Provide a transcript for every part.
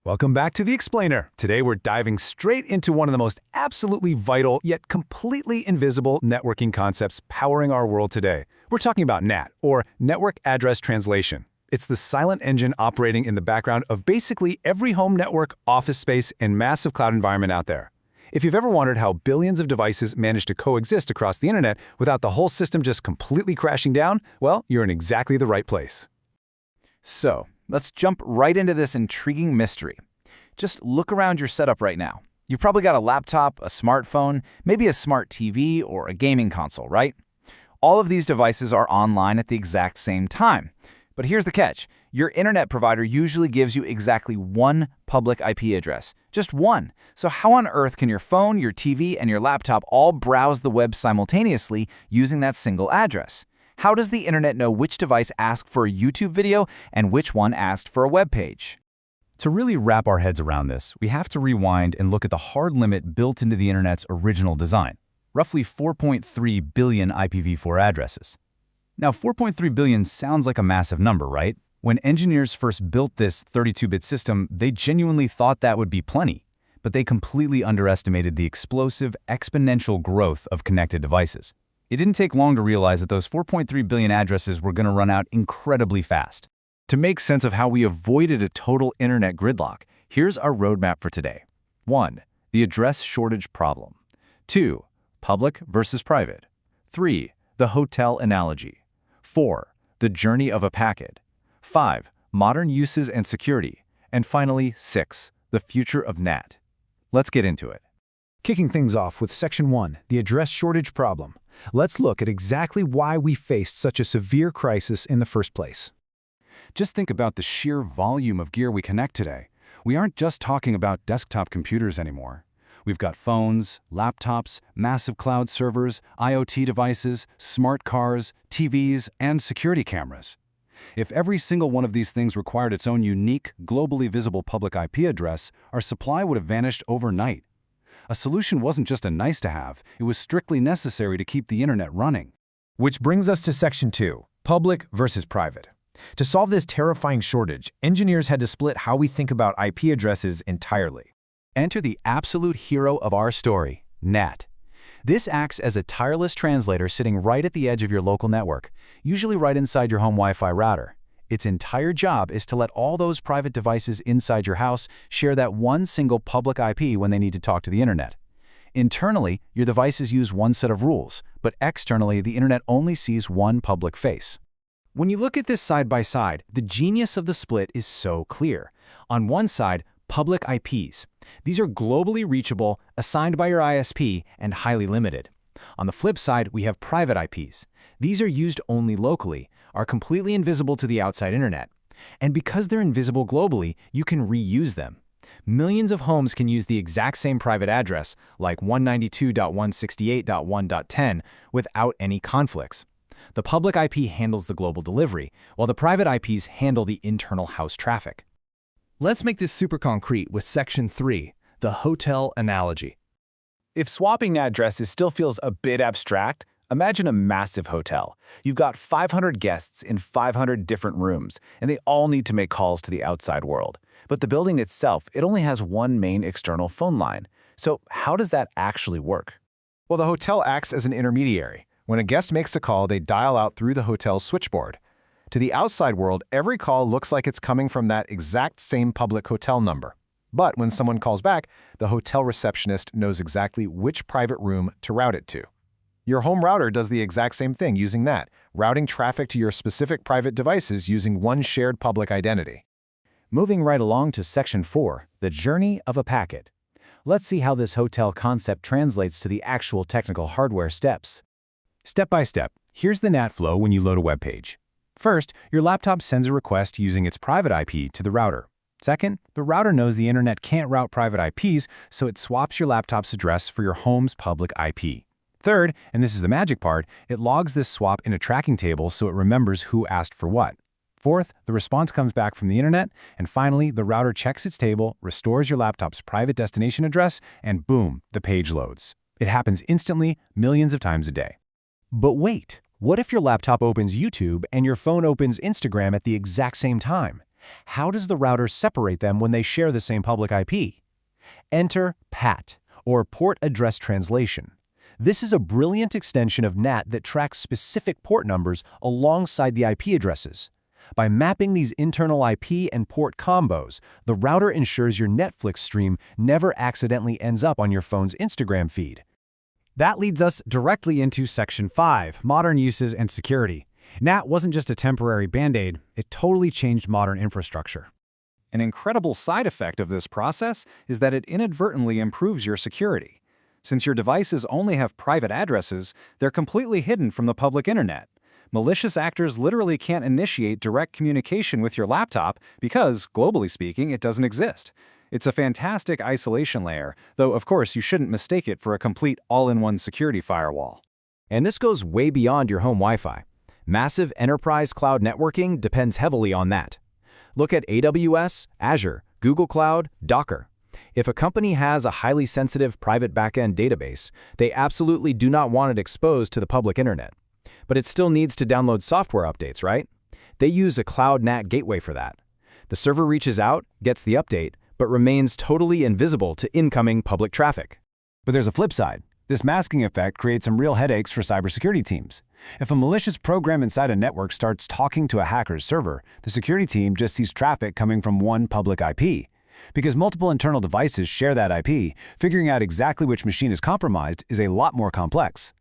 Welcome back to The Explainer. Today we're diving straight into one of the most absolutely vital yet completely invisible networking concepts powering our world today. We're talking about NAT, or Network Address Translation. It's the silent engine operating in the background of basically every home network, office space, and massive cloud environment out there. If you've ever wondered how billions of devices manage to coexist across the internet without the whole system just completely crashing down, well, you're in exactly the right place. So, let's jump right into this intriguing mystery. Just look around your setup right now. You've probably got a laptop, a smartphone, maybe a smart TV, or a gaming console, right? All of these devices are online at the exact same time. But here's the catch. Your internet provider usually gives you exactly one public IP address. Just one. So how on earth can your phone, your TV, and your laptop all browse the web simultaneously using that single address? How does the internet know which device asked for a YouTube video and which one asked for a web page? To really wrap our heads around this, we have to rewind and look at the hard limit built into the internet's original design, roughly 4.3 billion IPv4 addresses. Now, 4.3 billion sounds like a massive number, right? When engineers first built this 32-bit system, they genuinely thought that would be plenty, but they completely underestimated the explosive, exponential growth of connected devices. It didn't take long to realize that those 4.3 billion addresses were going to run out incredibly fast. To make sense of how we avoided a total internet gridlock, here's our roadmap for today. 1. The address shortage problem. 2. Public versus private. 3. The hotel analogy. 4. The journey of a packet. 5. Modern uses and security. And finally, 6. The future of NAT. Let's get into it. Kicking things off with Section 1, the address shortage problem. Let's look at exactly why we faced such a severe crisis in the first place. Just think about the sheer volume of gear we connect today. We aren't just talking about desktop computers anymore. We've got phones, laptops, massive cloud servers, IoT devices, smart cars, TVs, and security cameras. If every single one of these things required its own unique, globally visible public IP address, our supply would have vanished overnight. A solution wasn't just a nice-to-have, it was strictly necessary to keep the internet running. Which brings us to Section 2, public versus private. To solve this terrifying shortage, engineers had to split how we think about IP addresses entirely. Enter the absolute hero of our story, NAT. This acts as a tireless translator sitting right at the edge of your local network, usually right inside your home Wi-Fi router. Its entire job is to let all those private devices inside your house share that one single public IP when they need to talk to the internet. Internally, your devices use one set of rules, but externally, the internet only sees one public face. When you look at this side by side, the genius of the split is so clear. On one side, public IPs. These are globally reachable, assigned by your ISP, and highly limited. On the flip side, we have private IPs. These are used only locally, are completely invisible to the outside internet. And because they're invisible globally, you can reuse them. Millions of homes can use the exact same private address, like 192.168.1.10, without any conflicts. The public IP handles the global delivery, while the private IPs handle the internal house traffic. Let's make this super concrete with Section 3, the hotel analogy. If swapping addresses still feels a bit abstract, imagine a massive hotel. You've got 500 guests in 500 different rooms, and they all need to make calls to the outside world. But the building itself, it only has one main external phone line. So how does that actually work? Well, the hotel acts as an intermediary. When a guest makes a call, they dial out through the hotel's switchboard. To the outside world, every call looks like it's coming from that exact same public hotel number. But when someone calls back, the hotel receptionist knows exactly which private room to route it to. Your home router does the exact same thing using that, routing traffic to your specific private devices using one shared public identity. Moving right along to Section 4, the journey of a packet. Let's see how this hotel concept translates to the actual technical hardware steps. Step by step, here's the NAT flow when you load a web page. First, your laptop sends a request using its private IP to the router. Second, the router knows the internet can't route private IPs, so it swaps your laptop's address for your home's public IP. Third, and this is the magic part, it logs this swap in a tracking table so it remembers who asked for what. Fourth, the response comes back from the internet, and finally, the router checks its table, restores your laptop's private destination address, and boom, the page loads. It happens instantly, millions of times a day. But wait, what if your laptop opens YouTube and your phone opens Instagram at the exact same time? How does the router separate them when they share the same public IP? Enter PAT, or Port Address Translation. This is a brilliant extension of NAT that tracks specific port numbers alongside the IP addresses. By mapping these internal IP and port combos, the router ensures your Netflix stream never accidentally ends up on your phone's Instagram feed. That leads us directly into Section 5, Modern Uses and Security. NAT wasn't just a temporary band-aid, it totally changed modern infrastructure. An incredible side effect of this process is that it inadvertently improves your security. Since your devices only have private addresses, they're completely hidden from the public internet. Malicious actors literally can't initiate direct communication with your laptop because, globally speaking, it doesn't exist. It's a fantastic isolation layer, though of course you shouldn't mistake it for a complete all-in-one security firewall. And this goes way beyond your home Wi-Fi. Massive enterprise cloud networking depends heavily on that. Look at AWS, Azure, Google Cloud, Docker. If a company has a highly sensitive private backend database, they absolutely do not want it exposed to the public internet. But it still needs to download software updates, right? They use a cloud NAT gateway for that. The server reaches out, gets the update, but remains totally invisible to incoming public traffic. But there's a flip side. This masking effect creates some real headaches for cybersecurity teams. If a malicious program inside a network starts talking to a hacker's server, the security team just sees traffic coming from one public IP. Because multiple internal devices share that IP, figuring out exactly which machine is compromised is a lot more complex.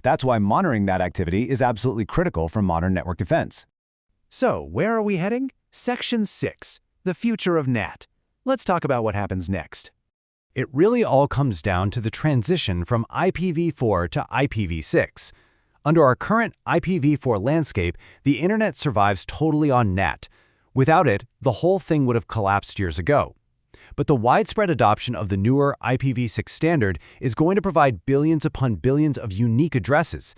That's why monitoring that activity is absolutely critical for modern network defense. So, where are we heading? Section 6, the future of NAT. Let's talk about what happens next. It really all comes down to the transition from IPv4 to IPv6. Under our current IPv4 landscape, the internet survives totally on NAT. Without it, the whole thing would have collapsed years ago. But the widespread adoption of the newer IPv6 standard is going to provide billions upon billions of unique addresses.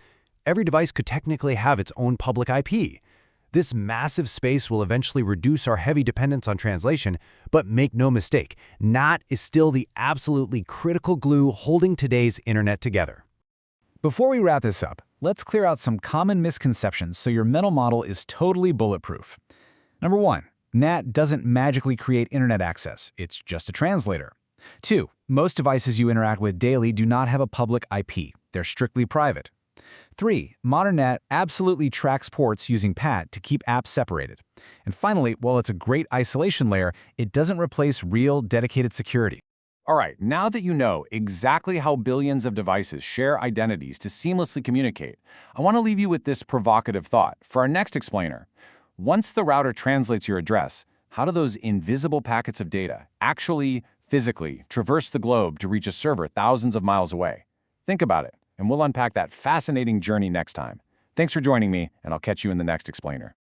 Every device could technically have its own public IP. This massive space will eventually reduce our heavy dependence on translation, but make no mistake, NAT is still the absolutely critical glue holding today's internet together. Before we wrap this up, let's clear out some common misconceptions so your mental model is totally bulletproof. Number 1. NAT doesn't magically create internet access. It's just a translator. 2. Most devices you interact with daily do not have a public IP. They're strictly private. 3. Modern NAT absolutely tracks ports using PAT to keep apps separated. And finally, while it's a great isolation layer, it doesn't replace real, dedicated security. All right, now that you know exactly how billions of devices share identities to seamlessly communicate, I want to leave you with this provocative thought for our next explainer. Once the router translates your address, how do those invisible packets of data actually, physically, traverse the globe to reach a server thousands of miles away? Think about it, and we'll unpack that fascinating journey next time. Thanks for joining me, and I'll catch you in the next explainer.